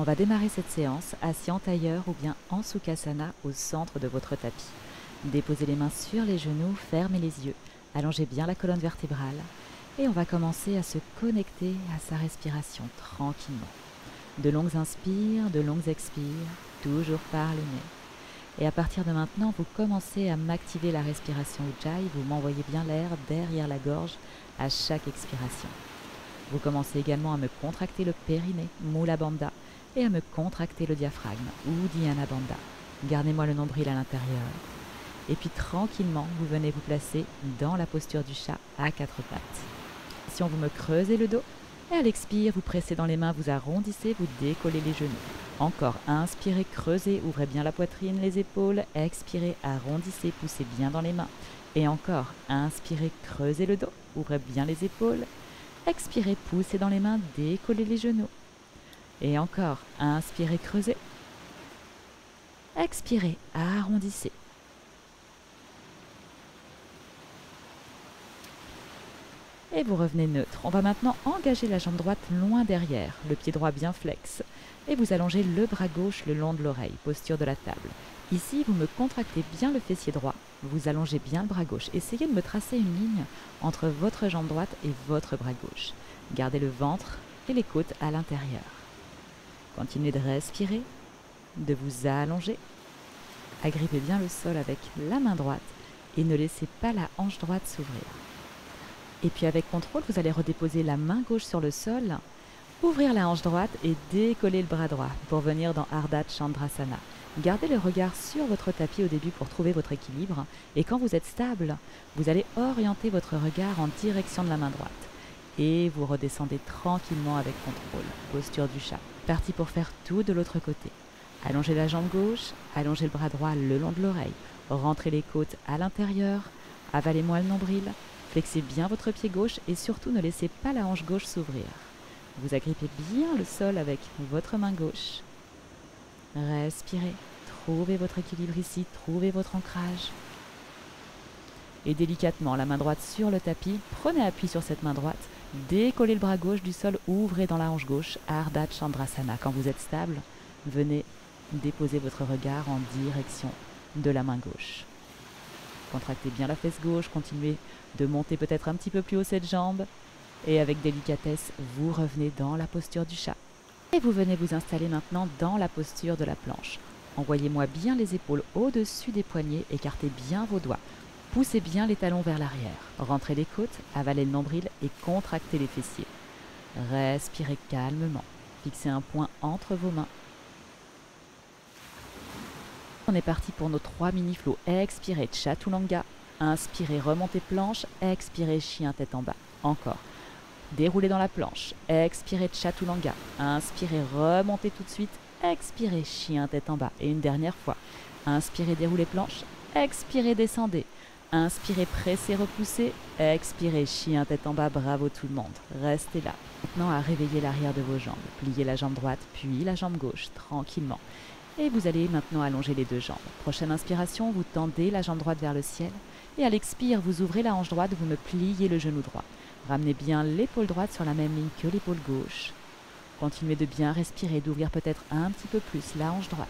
On va démarrer cette séance assis en tailleur ou bien en Sukhasana au centre de votre tapis. Déposez les mains sur les genoux, fermez les yeux, allongez bien la colonne vertébrale et on va commencer à se connecter à sa respiration tranquillement. De longues inspires, de longues expires, toujours par le nez. Et à partir de maintenant, vous commencez à m'activer la respiration Ujjayi, vous m'envoyez bien l'air derrière la gorge à chaque expiration. Vous commencez également à me contracter le périnée, Mula Bandha, et à me contracter le diaphragme, Uddiyana Bandha. Gardez-moi le nombril à l'intérieur. Et puis tranquillement, vous venez vous placer dans la posture du chat à quatre pattes. Si vous me creusez le dos, et à l'expire, vous pressez dans les mains, vous arrondissez, vous décollez les genoux. Encore, inspirez, creusez, ouvrez bien la poitrine, les épaules, expirez, arrondissez, poussez bien dans les mains. Et encore, inspirez, creusez le dos, ouvrez bien les épaules, expirez, poussez dans les mains, décollez les genoux. Et encore, inspirez, creusez, expirez, arrondissez. Et vous revenez neutre. On va maintenant engager la jambe droite loin derrière, le pied droit bien flex. Et vous allongez le bras gauche le long de l'oreille, posture de la table. Ici, vous me contractez bien le fessier droit, vous allongez bien le bras gauche. Essayez de me tracer une ligne entre votre jambe droite et votre bras gauche. Gardez le ventre et les côtes à l'intérieur. Continuez de respirer, de vous allonger. Agrippez bien le sol avec la main droite et ne laissez pas la hanche droite s'ouvrir. Et puis avec contrôle, vous allez redéposer la main gauche sur le sol, ouvrir la hanche droite et décoller le bras droit pour venir dans Ardha Chandrasana. Gardez le regard sur votre tapis au début pour trouver votre équilibre. Et quand vous êtes stable, vous allez orienter votre regard en direction de la main droite. Et vous redescendez tranquillement avec contrôle. Posture du chat. Parti pour faire tout de l'autre côté. Allongez la jambe gauche, allongez le bras droit le long de l'oreille. Rentrez les côtes à l'intérieur, avalez-moi le nombril. Flexez bien votre pied gauche et surtout ne laissez pas la hanche gauche s'ouvrir. Vous agrippez bien le sol avec votre main gauche. Respirez, trouvez votre équilibre ici, trouvez votre ancrage. Et délicatement, la main droite sur le tapis, prenez appui sur cette main droite, décollez le bras gauche du sol, ouvrez dans la hanche gauche, Ardha Chandrasana. Quand vous êtes stable, venez déposer votre regard en direction de la main gauche. Contractez bien la fesse gauche, continuez de monter peut-être un petit peu plus haut cette jambe. Et avec délicatesse, vous revenez dans la posture du chat. Et vous venez vous installer maintenant dans la posture de la planche. Envoyez-moi bien les épaules au-dessus des poignets, écartez bien vos doigts. Poussez bien les talons vers l'arrière. Rentrez les côtes, avalez le nombril et contractez les fessiers. Respirez calmement. Fixez un point entre vos mains. On est parti pour nos 3 mini-flots. Expirez, Chaturanga. Inspirez, remontez planche. Expirez, chien tête en bas. Encore. Déroulez dans la planche. Expirez, Chaturanga. Inspirez, remontez tout de suite. Expirez, chien tête en bas. Et une dernière fois. Inspirez, déroulez planche. Expirez, descendez. Inspirez, pressez, repoussez. Expirez, chien tête en bas. Bravo tout le monde. Restez là. Maintenant à réveiller l'arrière de vos jambes. Pliez la jambe droite, puis la jambe gauche, tranquillement. Et vous allez maintenant allonger les deux jambes. Prochaine inspiration, vous tendez la jambe droite vers le ciel. Et à l'expire, vous ouvrez la hanche droite, vous me pliez le genou droit. Ramenez bien l'épaule droite sur la même ligne que l'épaule gauche. Continuez de bien respirer, d'ouvrir peut-être un petit peu plus la hanche droite.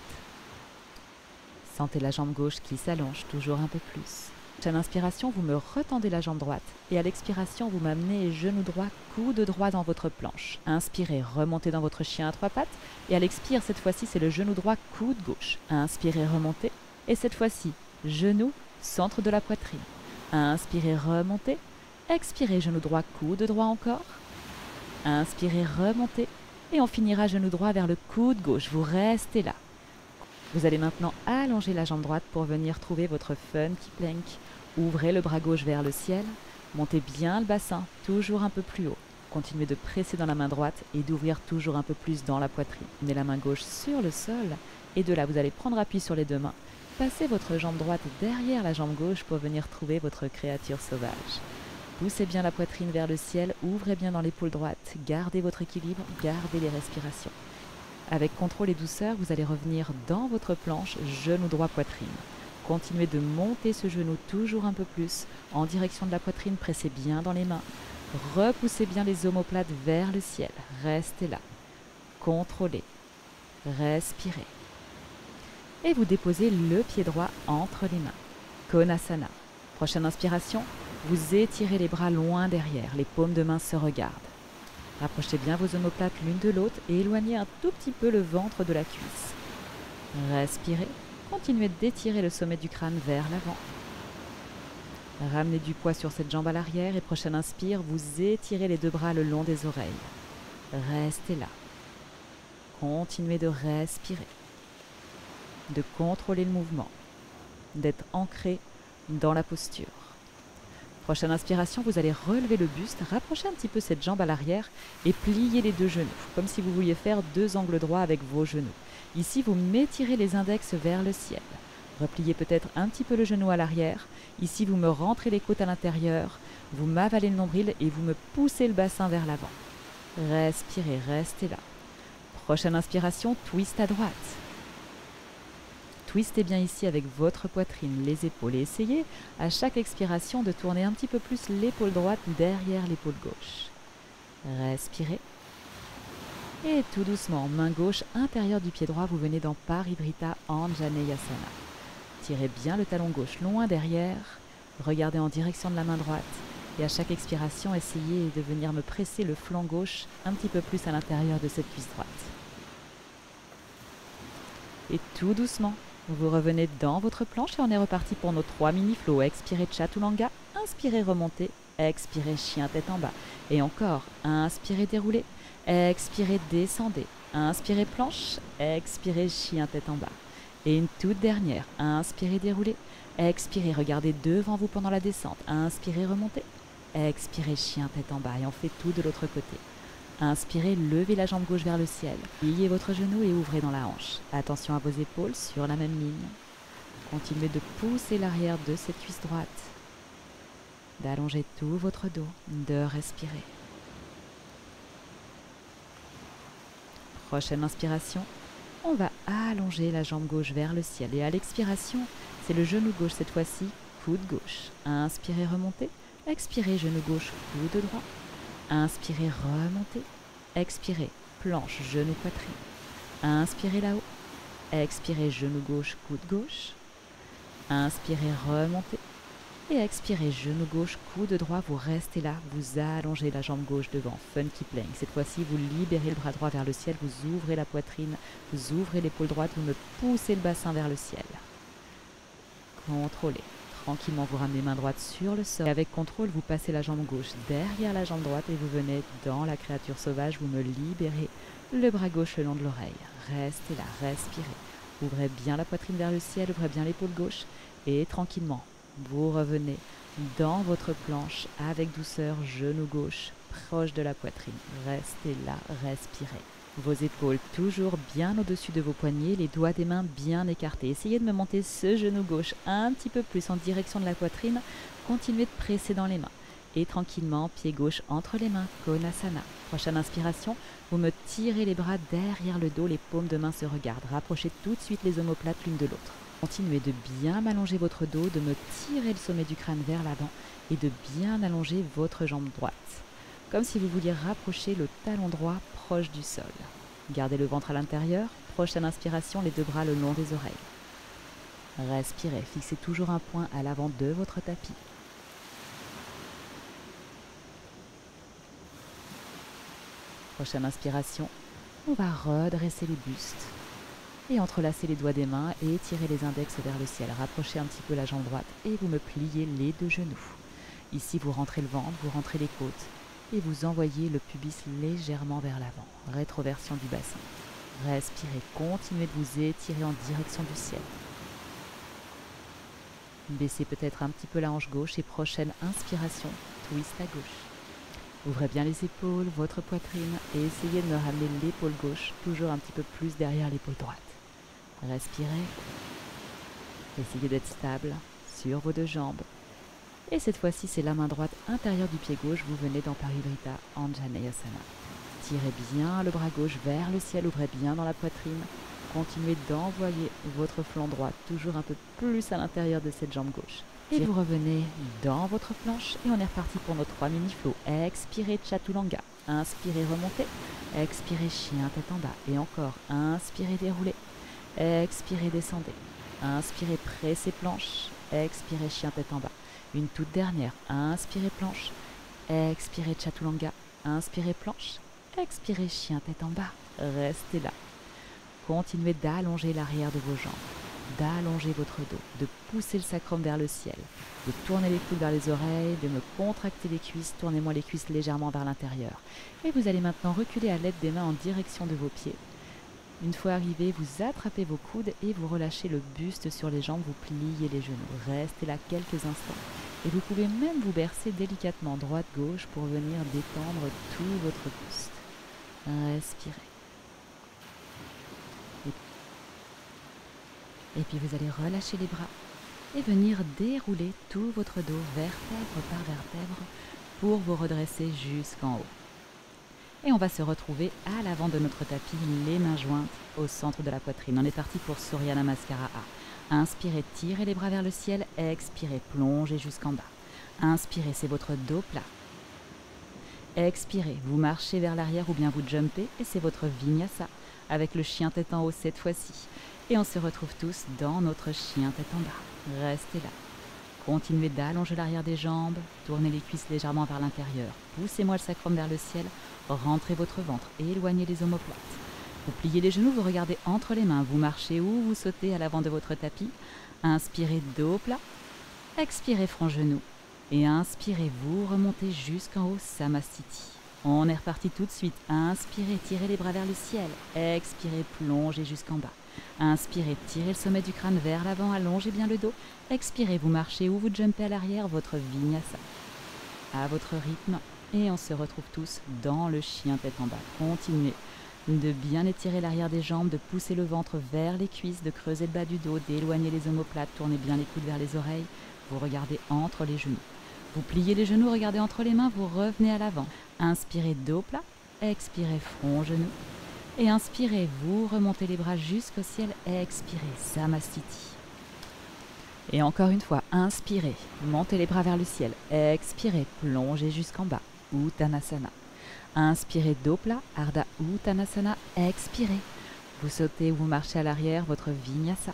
Sentez la jambe gauche qui s'allonge toujours un peu plus. Prochaine inspiration, vous me retendez la jambe droite. Et à l'expiration, vous m'amenez genou droit, coude droit dans votre planche. Inspirez, remontez dans votre chien à 3 pattes. Et à l'expire, cette fois-ci, c'est le genou droit, coude gauche. Inspirez, remontez. Et cette fois-ci, genou, centre de la poitrine. Inspirez, remontez. Expirez, genou droit, coude droit encore. Inspirez, remontez. Et on finira genou droit vers le coude gauche. Vous restez là. Vous allez maintenant allonger la jambe droite pour venir trouver votre funky plank. Ouvrez le bras gauche vers le ciel. Montez bien le bassin, toujours un peu plus haut. Continuez de presser dans la main droite et d'ouvrir toujours un peu plus dans la poitrine. Menez la main gauche sur le sol. Et de là, vous allez prendre appui sur les deux mains. Passez votre jambe droite derrière la jambe gauche pour venir trouver votre créature sauvage. Poussez bien la poitrine vers le ciel, ouvrez bien dans l'épaule droite, gardez votre équilibre, gardez les respirations. Avec contrôle et douceur, vous allez revenir dans votre planche, genou droit, poitrine. Continuez de monter ce genou toujours un peu plus, en direction de la poitrine, pressez bien dans les mains. Repoussez bien les omoplates vers le ciel, restez là. Contrôlez. respirez. Et vous déposez le pied droit entre les mains. Konasana. Prochaine inspiration, vous étirez les bras loin derrière, les paumes de main se regardent. Rapprochez bien vos omoplates l'une de l'autre et éloignez un tout petit peu le ventre de la cuisse. Respirez, continuez d'étirer le sommet du crâne vers l'avant. Ramenez du poids sur cette jambe à l'arrière et prochaine inspire, vous étirez les deux bras le long des oreilles. Restez là. Continuez de respirer, de contrôler le mouvement, d'être ancré dans la posture. Prochaine inspiration, vous allez relever le buste, rapprocher un petit peu cette jambe à l'arrière et plier les deux genoux, comme si vous vouliez faire deux angles droits avec vos genoux. Ici, vous m'étirez les index vers le ciel. Repliez peut-être un petit peu le genou à l'arrière. Ici, vous me rentrez les côtes à l'intérieur, vous m'avalez le nombril et vous me poussez le bassin vers l'avant. Respirez, restez là. Prochaine inspiration, twist à droite. Twistez bien ici avec votre poitrine, les épaules et essayez à chaque expiration de tourner un petit peu plus l'épaule droite derrière l'épaule gauche. Respirez. Et tout doucement, main gauche intérieure du pied droit, vous venez dans Parivrtta Anjaneyasana. Tirez bien le talon gauche loin derrière, regardez en direction de la main droite et à chaque expiration, essayez de venir me presser le flanc gauche un petit peu plus à l'intérieur de cette cuisse droite. Et tout doucement, vous revenez dans votre planche et on est reparti pour nos 3 mini-flots. Expirez Chaturanga, inspirez remontez, expirez chien tête en bas. Et encore, inspirez déroulez, expirez descendez, inspirez planche, expirez chien tête en bas. Et une toute dernière, inspirez déroulez, expirez regardez devant vous pendant la descente, inspirez remontez, expirez chien tête en bas et on fait tout de l'autre côté. Inspirez, levez la jambe gauche vers le ciel. Pliez votre genou et ouvrez dans la hanche. Attention à vos épaules sur la même ligne. Continuez de pousser l'arrière de cette cuisse droite. D'allonger tout votre dos. De respirer. Prochaine inspiration. On va allonger la jambe gauche vers le ciel. Et à l'expiration, c'est le genou gauche cette fois-ci. Coude gauche. Inspirez, remontez. Expirez, genou gauche, coude droit. Inspirez, remontez. Expirez, planche, genou, poitrine. Inspirez là-haut. Expirez, genou gauche, coude gauche. Inspirez, remontez. Et expirez, genou gauche, coude droit. Vous restez là, vous allongez la jambe gauche devant. Funky plank. Cette fois-ci, vous libérez le bras droit vers le ciel. Vous ouvrez la poitrine. Vous ouvrez l'épaule droite. Vous me poussez le bassin vers le ciel. Contrôlez. Tranquillement, vous ramenez main droite sur le sol. Et avec contrôle, vous passez la jambe gauche derrière la jambe droite et vous venez dans la créature sauvage. Vous me libérez le bras gauche le long de l'oreille. Restez là, respirez. Ouvrez bien la poitrine vers le ciel, ouvrez bien l'épaule gauche. Et tranquillement, vous revenez dans votre planche avec douceur, genou gauche proche de la poitrine. Restez là, respirez. Vos épaules toujours bien au-dessus de vos poignets, les doigts des mains bien écartés. Essayez de me monter ce genou gauche un petit peu plus en direction de la poitrine. Continuez de presser dans les mains. Et tranquillement, pied gauche entre les mains, Konasana. Prochaine inspiration, vous me tirez les bras derrière le dos, les paumes de main se regardent. Rapprochez tout de suite les omoplates l'une de l'autre. Continuez de bien m'allonger votre dos, de me tirer le sommet du crâne vers l'avant et de bien allonger votre jambe droite. Comme si vous vouliez rapprocher le talon droit proche du sol. Gardez le ventre à l'intérieur. Prochaine inspiration, les deux bras le long des oreilles. Respirez, fixez toujours un point à l'avant de votre tapis. Prochaine inspiration, on va redresser les bustes et entrelacer les doigts des mains et étirer les index vers le ciel. Rapprochez un petit peu la jambe droite et vous me pliez les deux genoux. Ici, vous rentrez le ventre, vous rentrez les côtes. Et vous envoyez le pubis légèrement vers l'avant, rétroversion du bassin. Respirez, continuez de vous étirer en direction du ciel. Baissez peut-être un petit peu la hanche gauche et prochaine inspiration, twist à gauche. Ouvrez bien les épaules, votre poitrine et essayez de me ramener l'épaule gauche toujours un petit peu plus derrière l'épaule droite. Respirez. Essayez d'être stable sur vos deux jambes. Et cette fois-ci, c'est la main droite intérieure du pied gauche. Vous venez dans Parivrtta Anjaneyasana. Tirez bien le bras gauche vers le ciel, ouvrez bien dans la poitrine. continuez d'envoyer votre flanc droit toujours un peu plus à l'intérieur de cette jambe gauche. Et vous revenez dans votre planche et on est reparti pour nos 3 mini-flots. Expirez Chaturanga, inspirez remontez, expirez chien tête en bas et encore, inspirez déroulez, expirez descendez, inspirez pressez planche, expirez chien tête en bas. Une toute dernière, inspirez planche, expirez Chaturanga, inspirez planche, expirez chien tête en bas, restez là. Continuez d'allonger l'arrière de vos jambes, d'allonger votre dos, de pousser le sacrum vers le ciel, de tourner les coudes vers les oreilles, de me contracter les cuisses, tournez-moi les cuisses légèrement vers l'intérieur. Et vous allez maintenant reculer à l'aide des mains en direction de vos pieds. Une fois arrivé, vous attrapez vos coudes et vous relâchez le buste sur les jambes, vous pliez les genoux. Restez là quelques instants. Et vous pouvez même vous bercer délicatement droite-gauche pour venir détendre tout votre buste. Respirez. Et puis vous allez relâcher les bras et venir dérouler tout votre dos vertèbre par vertèbre pour vous redresser jusqu'en haut. Et on va se retrouver à l'avant de notre tapis, les mains jointes au centre de la poitrine. On est parti pour Surya Namaskara A. Inspirez, tirez les bras vers le ciel, expirez, plongez jusqu'en bas. Inspirez, c'est votre dos plat. Expirez, vous marchez vers l'arrière ou bien vous jumpez et c'est votre Vinyasa avec le chien tête en haut cette fois-ci. Et on se retrouve tous dans notre chien tête en bas. Restez là. Continuez d'allonger l'arrière des jambes, tournez les cuisses légèrement vers l'intérieur. Poussez-moi le sacrum vers le ciel, rentrez votre ventre, éloignez les omoplates. Vous pliez les genoux, vous regardez entre les mains, vous marchez ou vous sautez à l'avant de votre tapis. Inspirez, dos plat. Expirez, front genou. Et inspirez, vous remontez jusqu'en haut, Samastiti. On est reparti tout de suite. Inspirez, tirez les bras vers le ciel. Expirez, plongez jusqu'en bas. Inspirez, tirez le sommet du crâne vers l'avant, allongez bien le dos. Expirez, vous marchez ou vous jumpez à l'arrière, votre Vinyasa. À votre rythme. Et on se retrouve tous dans le chien tête en bas. Continuez de bien étirer l'arrière des jambes, de pousser le ventre vers les cuisses, de creuser le bas du dos, d'éloigner les omoplates, tournez bien les coudes vers les oreilles. Vous regardez entre les genoux. Vous pliez les genoux, regardez entre les mains, vous revenez à l'avant. Inspirez, dos plat. Expirez, front, genou. Et inspirez, vous remontez les bras jusqu'au ciel. Expirez, Samastiti. Et encore une fois, inspirez, montez les bras vers le ciel. Expirez, plongez jusqu'en bas. Uttanasana. Inspirez, dos plat, Ardha Uttanasana. Expirez. Vous sautez ou vous marchez à l'arrière, votre Vinyasa.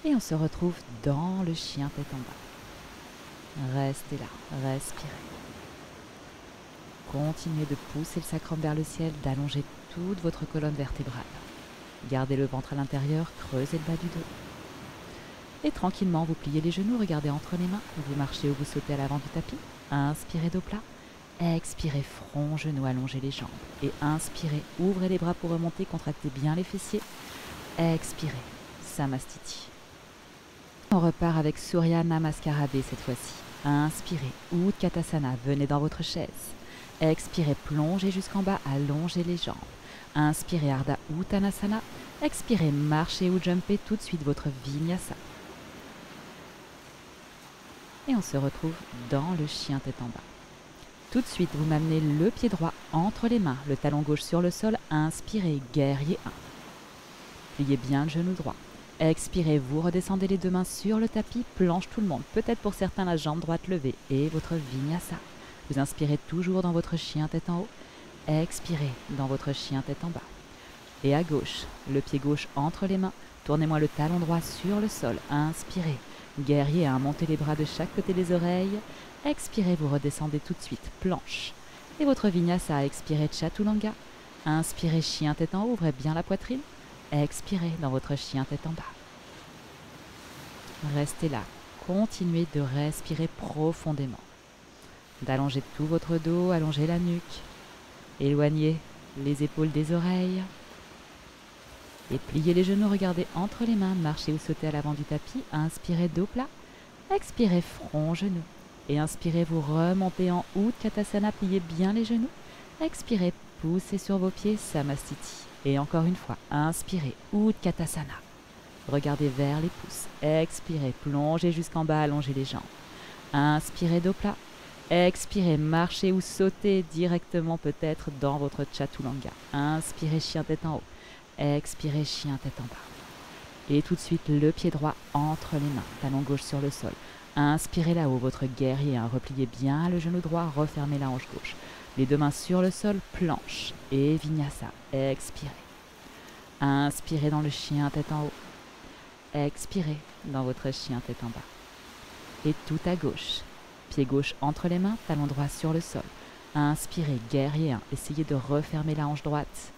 Et on se retrouve dans le chien tête en bas. Restez là, respirez. Continuez de pousser le sacrum vers le ciel, d'allonger toute votre colonne vertébrale. Gardez le ventre à l'intérieur, creusez le bas du dos. Et tranquillement, vous pliez les genoux, regardez entre les mains. Vous marchez ou vous sautez à l'avant du tapis. Inspirez, dos plat. Expirez, front, genou, allongez les jambes. Et inspirez, ouvrez les bras pour remonter, contractez bien les fessiers. Expirez, Samastiti. On repart avec Surya Namaskara B cette fois-ci. Inspirez, Utkatasana, venez dans votre chaise. Expirez, plongez jusqu'en bas, allongez les jambes. Inspirez, Ardha Uttanasana. Expirez, marchez ou jumpez tout de suite votre Vinyasa. Et on se retrouve dans le chien tête en bas. Tout de suite, vous m'amenez le pied droit entre les mains, le talon gauche sur le sol. Inspirez, guerrier 1. Pliez bien le genou droit. Expirez, vous redescendez les deux mains sur le tapis, planche tout le monde. Peut-être pour certains la jambe droite levée et votre Vinyasa. Vous inspirez toujours dans votre chien tête en haut. Expirez dans votre chien tête en bas. Et à gauche, le pied gauche entre les mains. Tournez-moi le talon droit sur le sol. Inspirez. Guerrier 1, montez les bras de chaque côté des oreilles. Expirez, vous redescendez tout de suite. Planche. Et votre Vinyasa, expirez Chaturanga. Inspirez, chien tête en haut, ouvrez bien la poitrine. Expirez dans votre chien tête en bas. Restez là. Continuez de respirer profondément. D'allonger tout votre dos, allongez la nuque. Éloignez les épaules des oreilles. Et pliez les genoux, regardez entre les mains, marchez ou sautez à l'avant du tapis. Inspirez, dos plat. Expirez, front, genou. Et inspirez, vous remontez en Utkatasana, pliez bien les genoux. Expirez, poussez sur vos pieds, Samastiti. Et encore une fois, inspirez, Utkatasana. Regardez vers les pouces. Expirez, plongez jusqu'en bas, allongez les jambes. Inspirez, dos plat. Expirez, marchez ou sautez directement peut-être dans votre Chaturanga. Inspirez, chien tête en haut. Expirez, chien tête en bas. Et tout de suite, le pied droit entre les mains, talon gauche sur le sol. Inspirez là-haut, votre guerrier, repliez bien le genou droit, refermez la hanche gauche. Les deux mains sur le sol, planche et vinyasa. Expirez. Inspirez dans le chien tête en haut. Expirez dans votre chien tête en bas. Et tout à gauche. Pied gauche entre les mains, talon droit sur le sol. Inspirez, guerrier 1, essayez de refermer la hanche droite.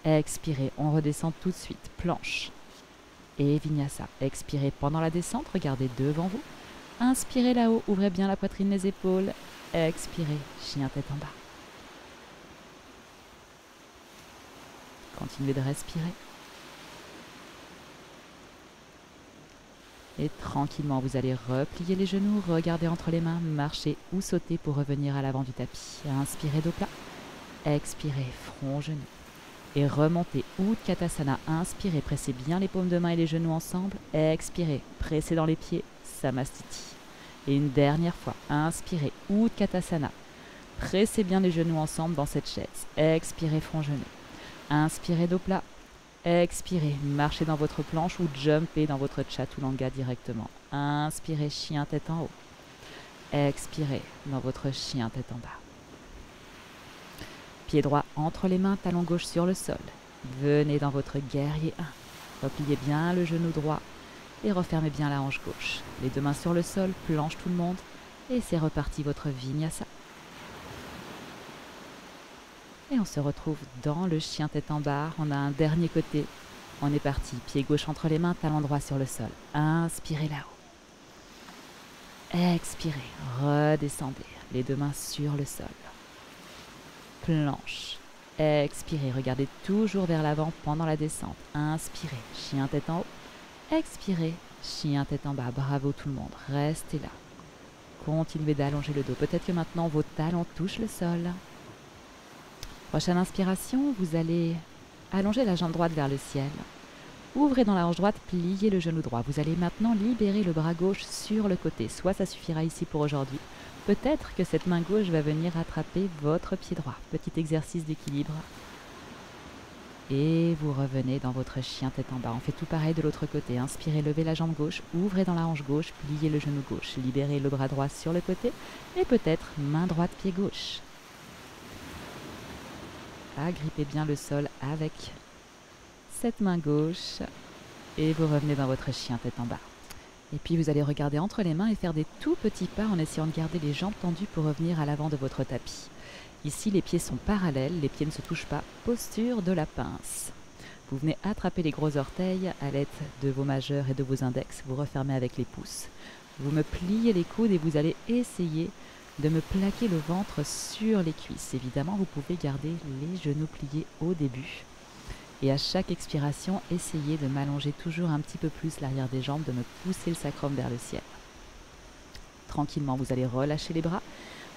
Expirez, on redescend tout de suite, planche. Et vinyasa. Expirez pendant la descente, regardez devant vous. Inspirez là-haut, ouvrez bien la poitrine, les épaules. Expirez, chien tête en bas. Continuez de respirer. Et tranquillement, vous allez replier les genoux, regarder entre les mains, marcher ou sauter pour revenir à l'avant du tapis. Inspirez dos plat. Expirez, front, genou. Et remontez, Utkatasana. Inspirez, pressez bien les paumes de main et les genoux ensemble. Expirez, pressez dans les pieds, Samastiti. Et une dernière fois, inspirez, Utkatasana. Pressez bien les genoux ensemble dans cette chaise. Expirez, front, genou. Inspirez, dos plat. Expirez, marchez dans votre planche ou jumpez dans votre Chaturanga directement. Inspirez, chien tête en haut. Expirez dans votre chien tête en bas. Pied droit entre les mains, talon gauche sur le sol. Venez dans votre guerrier 1. Repliez bien le genou droit et refermez bien la hanche gauche. Les deux mains sur le sol, planche tout le monde. Et c'est reparti votre vinyasa. Et on se retrouve dans le chien tête en bas. On a un dernier côté. On est parti. Pied gauche entre les mains, talon droit sur le sol. Inspirez là-haut. Expirez. Redescendez. Les deux mains sur le sol. Planche. Expirez. Regardez toujours vers l'avant pendant la descente. Inspirez. Chien tête en haut. Expirez. Chien tête en bas. Bravo tout le monde. Restez là. Continuez d'allonger le dos. Peut-être que maintenant vos talons touchent le sol. Prochaine inspiration, vous allez allonger la jambe droite vers le ciel. Ouvrez dans la hanche droite, pliez le genou droit. Vous allez maintenant libérer le bras gauche sur le côté. Soit ça suffira ici pour aujourd'hui. Peut-être que cette main gauche va venir attraper votre pied droit. Petit exercice d'équilibre. Et vous revenez dans votre chien tête en bas. On fait tout pareil de l'autre côté. Inspirez, levez la jambe gauche, ouvrez dans la hanche gauche, pliez le genou gauche. Libérez le bras droit sur le côté. Et peut-être main droite, pied gauche. Agrippez bien le sol avec cette main gauche et vous revenez dans votre chien tête en bas. Et puis vous allez regarder entre les mains et faire des tout petits pas en essayant de garder les jambes tendues pour revenir à l'avant de votre tapis. Ici, les pieds sont parallèles, les pieds ne se touchent pas. Posture de la pince. Vous venez attraper les gros orteils à l'aide de vos majeurs et de vos index. Vous refermez avec les pouces. Vous me pliez les coudes et vous allez essayer de me plaquer le ventre sur les cuisses. Évidemment, vous pouvez garder les genoux pliés au début. Et à chaque expiration, essayez de m'allonger toujours un petit peu plus l'arrière des jambes, de me pousser le sacrum vers le ciel. Tranquillement, vous allez relâcher les bras,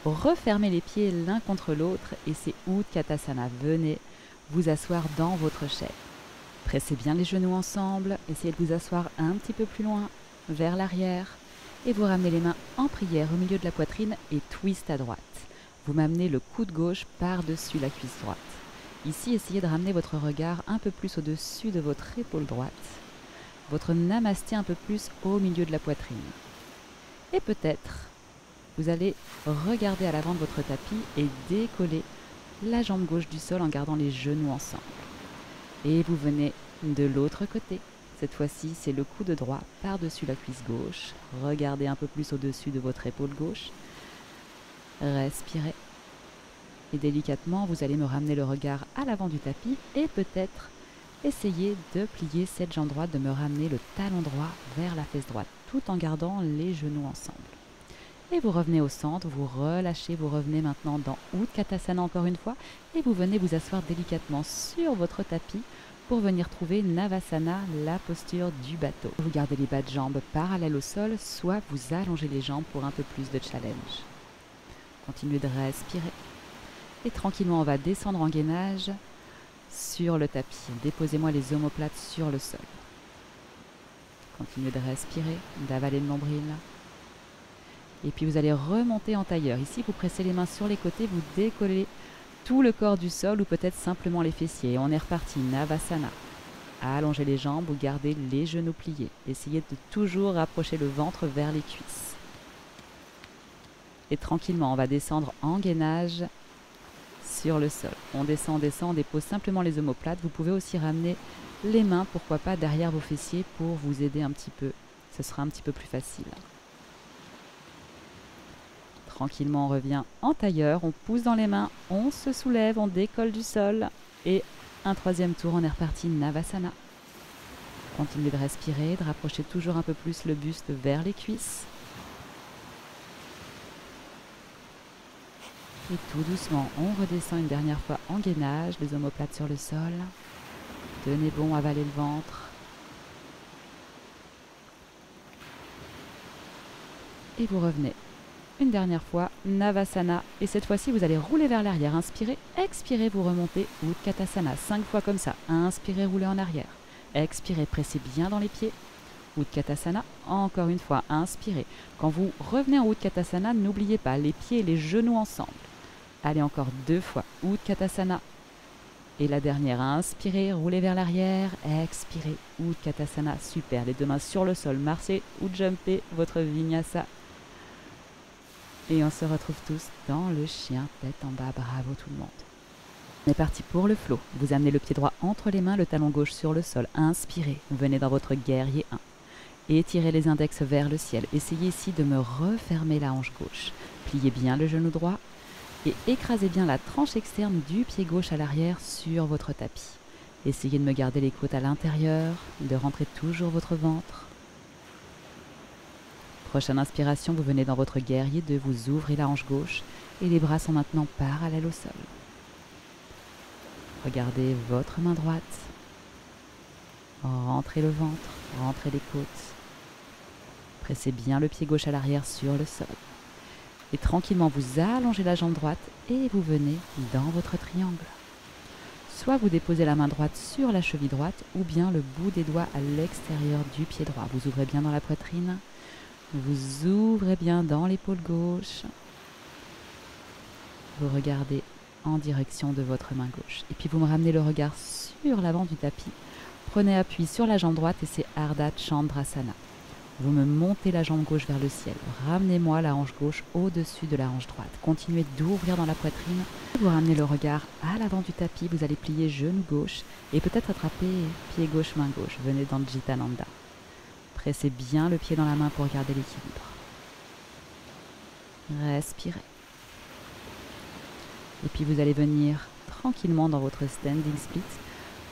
refermer les pieds l'un contre l'autre et c'est Utkatasana. Venez vous asseoir dans votre chaise. Pressez bien les genoux ensemble, essayez de vous asseoir un petit peu plus loin, vers l'arrière. Et vous ramenez les mains en prière au milieu de la poitrine et twist à droite. Vous m'amenez le coude gauche par-dessus la cuisse droite. Ici, essayez de ramener votre regard un peu plus au-dessus de votre épaule droite. Votre namasté un peu plus au milieu de la poitrine. Et peut-être, vous allez regarder à l'avant de votre tapis et décoller la jambe gauche du sol en gardant les genoux ensemble. Et vous venez de l'autre côté. Cette fois-ci, c'est le coude droit par-dessus la cuisse gauche. Regardez un peu plus au-dessus de votre épaule gauche. Respirez. Et délicatement, vous allez me ramener le regard à l'avant du tapis et peut-être essayer de plier cette jambe droite, de me ramener le talon droit vers la fesse droite, tout en gardant les genoux ensemble. Et vous revenez au centre, vous relâchez, vous revenez maintenant dans Utkatasana encore une fois et vous venez vous asseoir délicatement sur votre tapis pour venir trouver Navasana, la posture du bateau. Vous gardez les bas de jambes parallèles au sol, soit vous allongez les jambes pour un peu plus de challenge. Continuez de respirer. Et tranquillement, on va descendre en gainage sur le tapis. Déposez-moi les omoplates sur le sol. Continuez de respirer, d'avaler le nombril. Et puis vous allez remonter en tailleur. Ici, vous pressez les mains sur les côtés, vous décollez tout le corps du sol ou peut-être simplement les fessiers. Et on est reparti, Navasana. allongez les jambes ou gardez les genoux pliés. Essayez de toujours rapprocher le ventre vers les cuisses. Et tranquillement, on va descendre en gainage sur le sol. On descend, on dépose simplement les omoplates. Vous pouvez aussi ramener les mains, pourquoi pas, derrière vos fessiers pour vous aider un petit peu. Ce sera un petit peu plus facile. Tranquillement, on revient en tailleur, on pousse dans les mains, on se soulève, on décolle du sol. Et un troisième tour, on est reparti Navasana. Continuez de respirer, de rapprocher toujours un peu plus le buste vers les cuisses. Et tout doucement, on redescend une dernière fois en gainage, les omoplates sur le sol. Tenez bon, avalez le ventre. Et vous revenez. Une dernière fois, Navasana. Et cette fois-ci, vous allez rouler vers l'arrière. Inspirez, expirez, vous remontez. Utkatasana. 5 fois comme ça. Inspirez, roulez en arrière. Expirez, pressez bien dans les pieds. Utkatasana. Encore une fois, inspirez. Quand vous revenez en Utkatasana, n'oubliez pas les pieds et les genoux ensemble. Allez, encore 2 fois. Utkatasana. Et la dernière, inspirez, roulez vers l'arrière. Expirez. Utkatasana. Super. Les deux mains sur le sol. Marchez ou jumpez votre vinyasa. Et on se retrouve tous dans le chien tête en bas. Bravo tout le monde. On est parti pour le flow. Vous amenez le pied droit entre les mains, le talon gauche sur le sol. Inspirez. Venez dans votre guerrier 1. Étirez les index vers le ciel. Essayez ici de me refermer la hanche gauche. Pliez bien le genou droit et écrasez bien la tranche externe du pied gauche à l'arrière sur votre tapis. Essayez de me garder les côtes à l'intérieur, de rentrer toujours votre ventre. Prochaine inspiration, vous venez dans votre guerrier 2, vous ouvrez la hanche gauche et les bras sont maintenant parallèles au sol. Regardez votre main droite. Rentrez le ventre, rentrez les côtes. Pressez bien le pied gauche à l'arrière sur le sol. Et tranquillement, vous allongez la jambe droite et vous venez dans votre triangle. Soit vous déposez la main droite sur la cheville droite ou bien le bout des doigts à l'extérieur du pied droit. Vous ouvrez bien dans la poitrine. Vous ouvrez bien dans l'épaule gauche. Vous regardez en direction de votre main gauche. Et puis vous me ramenez le regard sur l'avant du tapis. Prenez appui sur la jambe droite et c'est Ardha Chandrasana. Vous me montez la jambe gauche vers le ciel. Ramenez-moi la hanche gauche au-dessus de la hanche droite. Continuez d'ouvrir dans la poitrine. Vous ramenez le regard à l'avant du tapis. Vous allez plier genou gauche et peut-être attraper pied gauche, main gauche. Venez dans le Jitananda. Pressez bien le pied dans la main pour garder l'équilibre. Respirez. Et puis vous allez venir tranquillement dans votre standing split.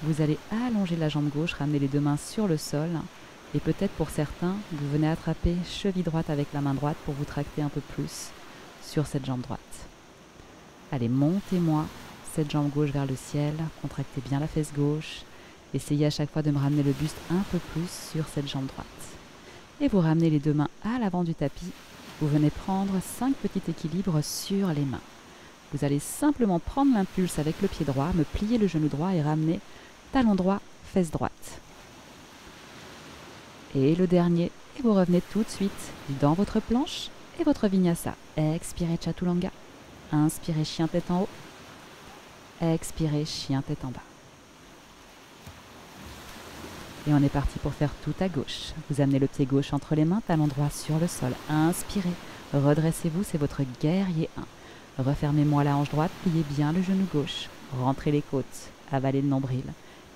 Vous allez allonger la jambe gauche, ramener les deux mains sur le sol. Et peut-être pour certains, vous venez attraper cheville droite avec la main droite pour vous tracter un peu plus sur cette jambe droite. Allez, montez-moi cette jambe gauche vers le ciel. Contractez bien la fesse gauche. Essayez à chaque fois de me ramener le buste un peu plus sur cette jambe droite. Et vous ramenez les deux mains à l'avant du tapis. Vous venez prendre 5 petits équilibres sur les mains. Vous allez simplement prendre l'impulse avec le pied droit, me plier le genou droit et ramener talon droit, fesse droite. Et le dernier, et vous revenez tout de suite dans votre planche et votre vinyasa. Expirez Chaturanga. Inspirez chien tête en haut. Expirez chien tête en bas. Et on est parti pour faire tout à gauche. Vous amenez le pied gauche entre les mains, talon droit sur le sol. Inspirez, redressez-vous, c'est votre guerrier 1. Refermez-moi la hanche droite, pliez bien le genou gauche. Rentrez les côtes, avalez le nombril.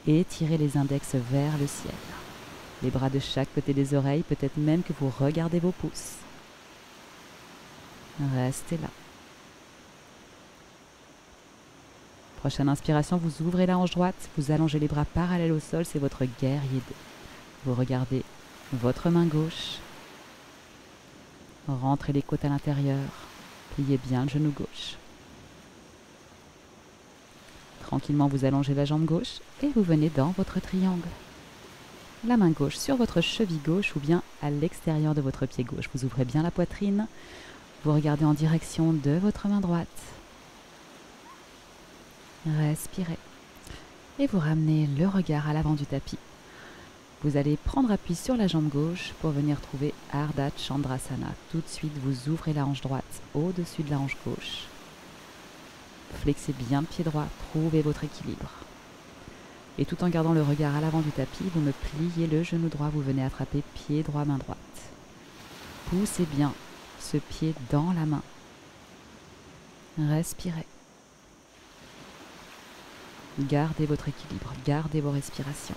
Et tirez les index vers le ciel. Les bras de chaque côté des oreilles, peut-être même que vous regardez vos pouces. Restez là. Prochaine inspiration, vous ouvrez la hanche droite, vous allongez les bras parallèles au sol, c'est votre guerrier 2. Vous regardez votre main gauche. Rentrez les côtes à l'intérieur. Pliez bien le genou gauche. Tranquillement, vous allongez la jambe gauche et vous venez dans votre triangle. La main gauche sur votre cheville gauche ou bien à l'extérieur de votre pied gauche. Vous ouvrez bien la poitrine. Vous regardez en direction de votre main droite. Respirez. Et vous ramenez le regard à l'avant du tapis. Vous allez prendre appui sur la jambe gauche pour venir trouver Ardha Chandrasana. Tout de suite, vous ouvrez la hanche droite au-dessus de la hanche gauche. Flexez bien le pied droit, trouvez votre équilibre. Et tout en gardant le regard à l'avant du tapis, vous me pliez le genou droit, vous venez attraper pied droit, main droite. Poussez bien ce pied dans la main. Respirez. Gardez votre équilibre, gardez vos respirations.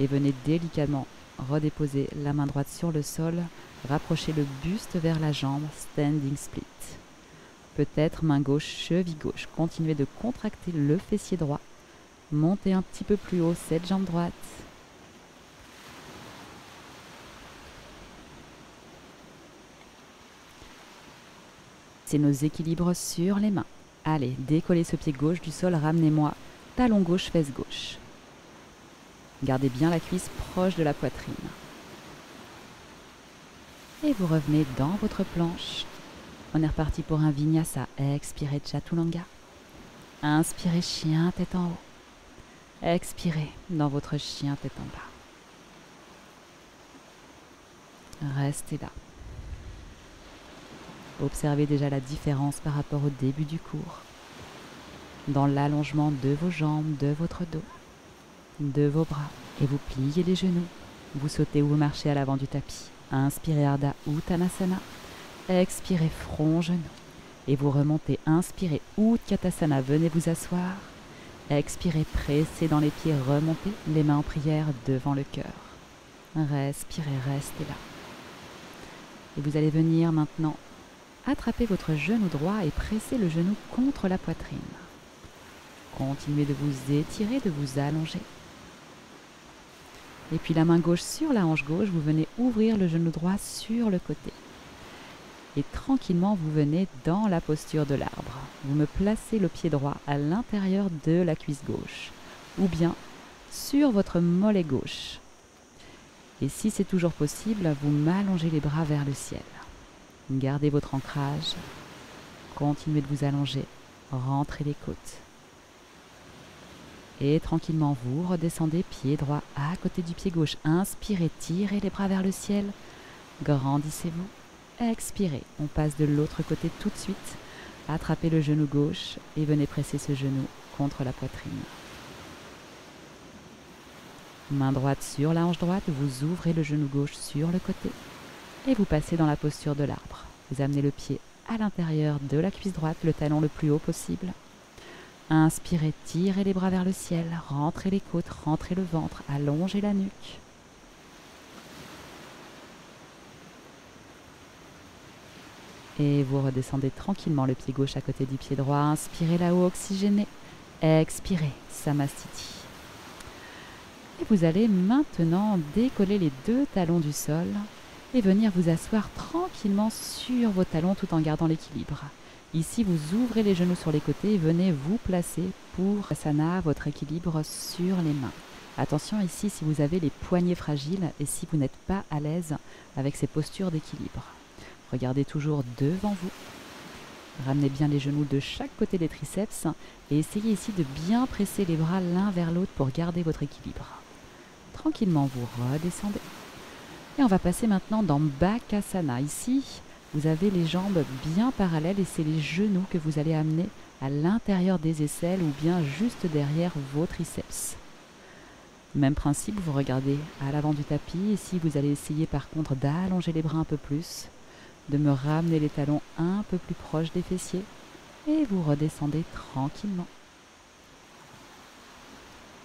Et venez délicatement redéposer la main droite sur le sol, rapprochez le buste vers la jambe, standing split. Peut-être main gauche, cheville gauche. Continuez de contracter le fessier droit. Montez un petit peu plus haut cette jambe droite. C'est nos équilibres sur les mains. Allez, décollez ce pied gauche du sol, ramenez-moi talon gauche, fesse gauche. Gardez bien la cuisse proche de la poitrine. Et vous revenez dans votre planche. On est reparti pour un vinyasa. Expirez Chaturanga. Inspirez chien tête en haut. Expirez dans votre chien tête en bas. Restez là. Observez déjà la différence par rapport au début du cours. Dans l'allongement de vos jambes, de votre dos, de vos bras. Et vous pliez les genoux. Vous sautez ou vous marchez à l'avant du tapis. Inspirez Ardha Uttanasana. Expirez front, genou. Et vous remontez. Inspirez Utkatasana. Venez vous asseoir. Expirez, pressez dans les pieds, remontez. Les mains en prière devant le cœur. Respirez, restez là. Et vous allez venir maintenant attraper votre genou droit et presser le genou contre la poitrine. Continuez de vous étirer, de vous allonger. Et puis la main gauche sur la hanche gauche, vous venez ouvrir le genou droit sur le côté. Et tranquillement, vous venez dans la posture de l'arbre. Vous me placez le pied droit à l'intérieur de la cuisse gauche, ou bien sur votre mollet gauche. Et si c'est toujours possible, vous m'allongez les bras vers le ciel. Gardez votre ancrage. Continuez de vous allonger. Rentrez les côtes. Et tranquillement, vous redescendez pied droit à côté du pied gauche. Inspirez, tirez les bras vers le ciel. Grandissez-vous. Expirez. On passe de l'autre côté tout de suite. Attrapez le genou gauche et venez presser ce genou contre la poitrine. Main droite sur la hanche droite, vous ouvrez le genou gauche sur le côté et vous passez dans la posture de l'arbre. Vous amenez le pied à l'intérieur de la cuisse droite, le talon le plus haut possible. Inspirez, tirez les bras vers le ciel, rentrez les côtes, rentrez le ventre, allongez la nuque. Et vous redescendez tranquillement le pied gauche à côté du pied droit. Inspirez là-haut, oxygénez. Expirez, Samastiti. Et vous allez maintenant décoller les deux talons du sol et venir vous asseoir tranquillement sur vos talons tout en gardant l'équilibre. Ici, vous ouvrez les genoux sur les côtés et venez vous placer pour Asana, votre équilibre sur les mains. Attention ici si vous avez les poignets fragiles et si vous n'êtes pas à l'aise avec ces postures d'équilibre. Regardez toujours devant vous. Ramenez bien les genoux de chaque côté des triceps et essayez ici de bien presser les bras l'un vers l'autre pour garder votre équilibre. Tranquillement, vous redescendez. Et on va passer maintenant dans Bakasana. Ici, vous avez les jambes bien parallèles et c'est les genoux que vous allez amener à l'intérieur des aisselles ou bien juste derrière vos triceps. Même principe, vous regardez à l'avant du tapis. Ici, vous allez essayer par contre d'allonger les bras un peu plus, de me ramener les talons un peu plus proches des fessiers et vous redescendez tranquillement.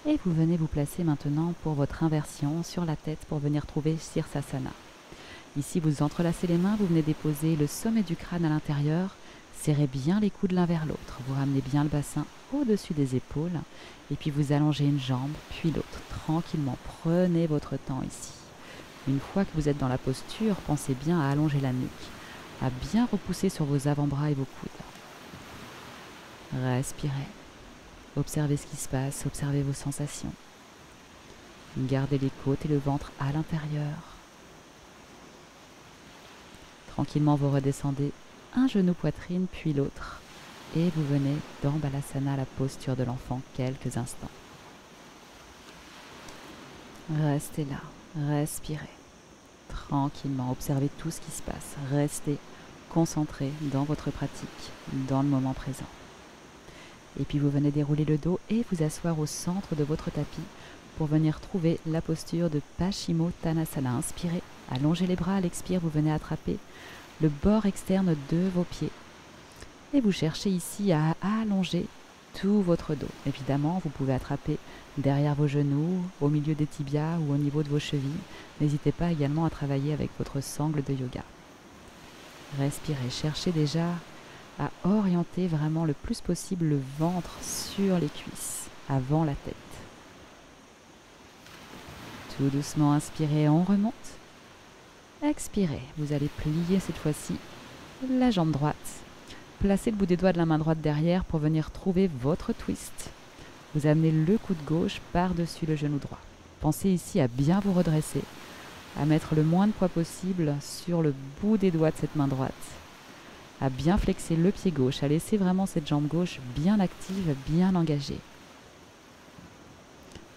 Et vous venez vous placer maintenant pour votre inversion sur la tête pour venir trouver Sirsasana. Ici, vous entrelacez les mains, vous venez déposer le sommet du crâne à l'intérieur, serrez bien les coudes l'un vers l'autre, vous ramenez bien le bassin au-dessus des épaules et puis vous allongez une jambe puis l'autre. Tranquillement, prenez votre temps ici. Une fois que vous êtes dans la posture, pensez bien à allonger la nuque, à bien repousser sur vos avant-bras et vos coudes. Respirez. Observez ce qui se passe, observez vos sensations. Gardez les côtes et le ventre à l'intérieur. Tranquillement, vous redescendez un genou poitrine, puis l'autre. Et vous venez dans Balasana, la posture de l'enfant, quelques instants. Restez là, respirez. Tranquillement, observez tout ce qui se passe. Restez concentré dans votre pratique, dans le moment présent. Et puis vous venez dérouler le dos et vous asseoir au centre de votre tapis pour venir trouver la posture de Paschimottanasana. Inspirez, allongez les bras, à l'expire, vous venez attraper le bord externe de vos pieds. Et vous cherchez ici à allonger tout votre dos. Évidemment, vous pouvez attraper derrière vos genoux, au milieu des tibias ou au niveau de vos chevilles. N'hésitez pas également à travailler avec votre sangle de yoga. Respirez, cherchez déjà à orienter vraiment le plus possible le ventre sur les cuisses, avant la tête. Tout doucement, inspirez, on remonte. Expirez, vous allez plier cette fois-ci la jambe droite. Placez le bout des doigts de la main droite derrière pour venir trouver votre twist. Vous amenez le coude gauche par-dessus le genou droit. Pensez ici à bien vous redresser, à mettre le moins de poids possible sur le bout des doigts de cette main droite, à bien flexer le pied gauche, à laisser vraiment cette jambe gauche bien active, bien engagée.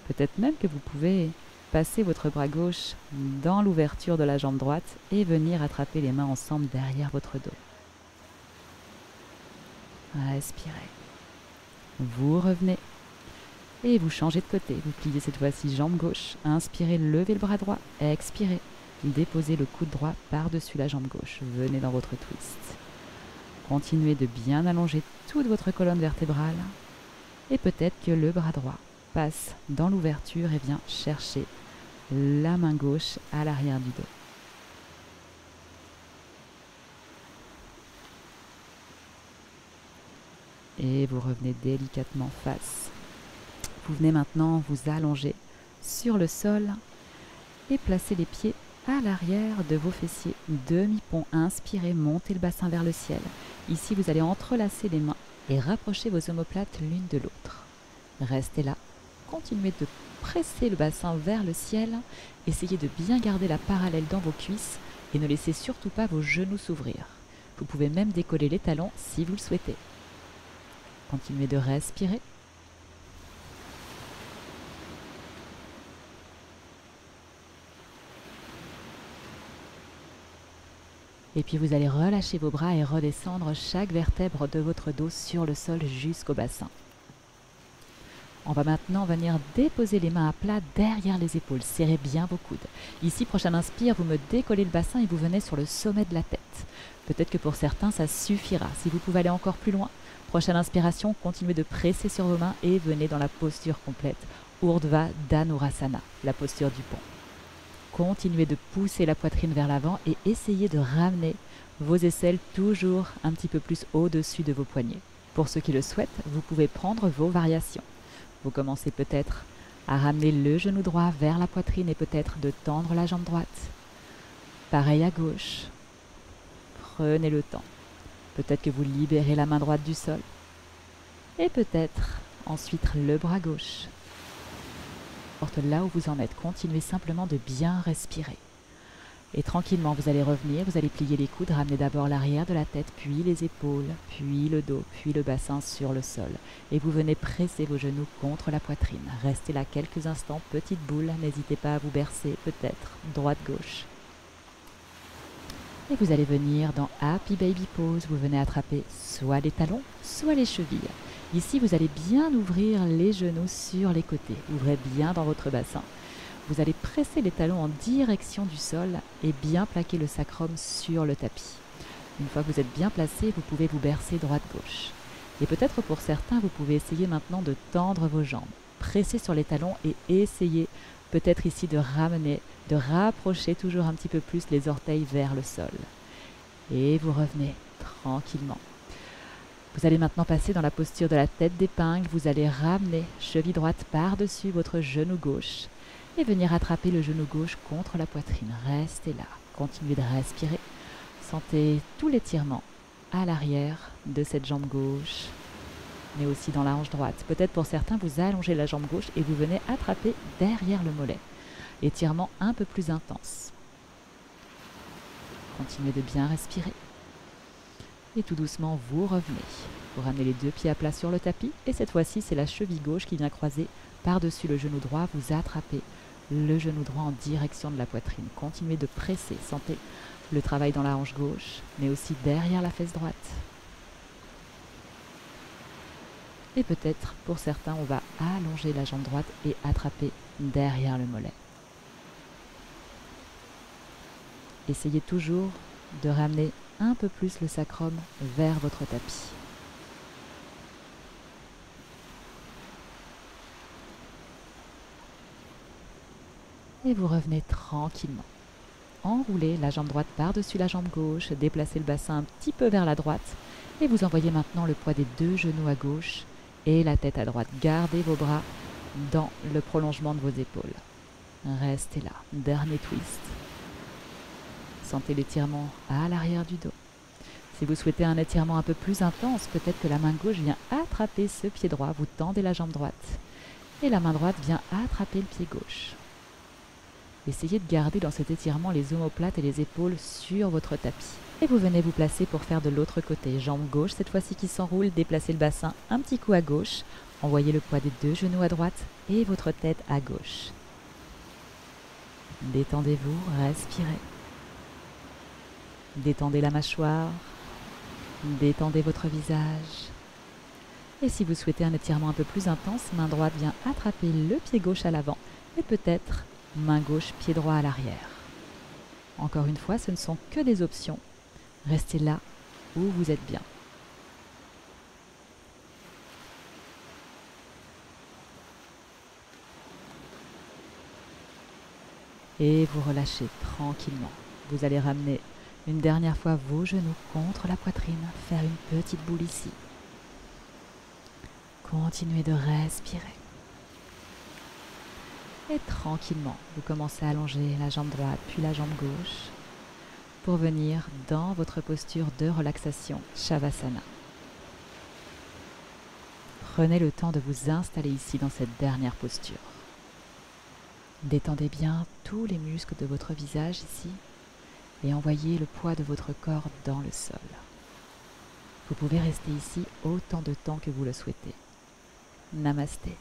Peut-être même que vous pouvez passer votre bras gauche dans l'ouverture de la jambe droite et venir attraper les mains ensemble derrière votre dos. Respirez. Vous revenez et vous changez de côté. Vous pliez cette fois-ci jambe gauche. Inspirez, levez le bras droit. Expirez. Déposez le coude droit par-dessus la jambe gauche. Venez dans votre twist. Continuez de bien allonger toute votre colonne vertébrale. Et peut-être que le bras droit passe dans l'ouverture et vient chercher la main gauche à l'arrière du dos. Et vous revenez délicatement face. Vous venez maintenant vous allonger sur le sol et placer les pieds à l'arrière de vos fessiers. Demi-pont, inspirez, montez le bassin vers le ciel. Ici, vous allez entrelacer les mains et rapprocher vos omoplates l'une de l'autre. Restez là. Continuez de presser le bassin vers le ciel. Essayez de bien garder la parallèle dans vos cuisses et ne laissez surtout pas vos genoux s'ouvrir. Vous pouvez même décoller les talons si vous le souhaitez. Continuez de respirer. Et puis vous allez relâcher vos bras et redescendre chaque vertèbre de votre dos sur le sol jusqu'au bassin. On va maintenant venir déposer les mains à plat derrière les épaules. Serrez bien vos coudes. Ici, prochaine inspire, vous me décollez le bassin et vous venez sur le sommet de la tête. Peut-être que pour certains, ça suffira. Si vous pouvez aller encore plus loin, prochaine inspiration, continuez de presser sur vos mains et venez dans la posture complète. Urdhva Dhanurasana, la posture du pont. Continuez de pousser la poitrine vers l'avant et essayez de ramener vos aisselles toujours un petit peu plus au-dessus de vos poignets. Pour ceux qui le souhaitent, vous pouvez prendre vos variations. Vous commencez peut-être à ramener le genou droit vers la poitrine et peut-être de tendre la jambe droite. Pareil à gauche. Prenez le temps. Peut-être que vous libérez la main droite du sol. Et peut-être ensuite le bras gauche. Là où vous en êtes, continuez simplement de bien respirer. Et tranquillement, vous allez revenir, vous allez plier les coudes, ramener d'abord l'arrière de la tête, puis les épaules, puis le dos, puis le bassin sur le sol. Et vous venez presser vos genoux contre la poitrine. Restez là quelques instants, petite boule, n'hésitez pas à vous bercer, peut-être droite-gauche. Et vous allez venir dans Happy Baby Pose, vous venez attraper soit les talons, soit les chevilles. Ici, vous allez bien ouvrir les genoux sur les côtés. Ouvrez bien dans votre bassin. Vous allez presser les talons en direction du sol et bien plaquer le sacrum sur le tapis. Une fois que vous êtes bien placé, vous pouvez vous bercer droite-gauche. Et peut-être pour certains, vous pouvez essayer maintenant de tendre vos jambes. Pressez sur les talons et essayez peut-être ici de ramener, de rapprocher toujours un petit peu plus les orteils vers le sol. Et vous revenez tranquillement. Vous allez maintenant passer dans la posture de la tête d'épingle. Vous allez ramener cheville droite par-dessus votre genou gauche et venir attraper le genou gauche contre la poitrine. Restez là. Continuez de respirer. Sentez tout l'étirement à l'arrière de cette jambe gauche, mais aussi dans la hanche droite. Peut-être pour certains, vous allongez la jambe gauche et vous venez attraper derrière le mollet. Étirement un peu plus intense. Continuez de bien respirer. Et tout doucement, vous revenez. Vous ramenez les deux pieds à plat sur le tapis. Et cette fois-ci, c'est la cheville gauche qui vient croiser par-dessus le genou droit. Vous attrapez le genou droit en direction de la poitrine. Continuez de presser. Sentez le travail dans la hanche gauche, mais aussi derrière la fesse droite. Et peut-être, pour certains, on va allonger la jambe droite et attraper derrière le mollet. Essayez toujours de ramener un peu plus le sacrum vers votre tapis. Et vous revenez tranquillement. Enroulez la jambe droite par-dessus la jambe gauche, déplacez le bassin un petit peu vers la droite et vous envoyez maintenant le poids des 2 genoux à gauche et la tête à droite. Gardez vos bras dans le prolongement de vos épaules. Restez là. Dernier twist. Sentez l'étirement à l'arrière du dos. Si vous souhaitez un étirement un peu plus intense, peut-être que la main gauche vient attraper ce pied droit, vous tendez la jambe droite et la main droite vient attraper le pied gauche. Essayez de garder dans cet étirement les omoplates et les épaules sur votre tapis. Et vous venez vous placer pour faire de l'autre côté. Jambe gauche cette fois-ci qui s'enroule, déplacez le bassin un petit coup à gauche, envoyez le poids des 2 genoux à droite et votre tête à gauche. Détendez-vous, respirez. Détendez la mâchoire, détendez votre visage. Et si vous souhaitez un étirement un peu plus intense, main droite vient attraper le pied gauche à l'avant et peut-être main gauche, pied droit à l'arrière. Encore une fois, ce ne sont que des options. Restez là où vous êtes bien. Et vous relâchez tranquillement. Vous allez ramener une dernière fois vos genoux contre la poitrine, faire une petite boule ici. Continuez de respirer. Et tranquillement, vous commencez à allonger la jambe droite puis la jambe gauche pour venir dans votre posture de relaxation Shavasana. Prenez le temps de vous installer ici dans cette dernière posture. Détendez bien tous les muscles de votre visage ici et envoyez le poids de votre corps dans le sol. Vous pouvez rester ici autant de temps que vous le souhaitez. Namasté.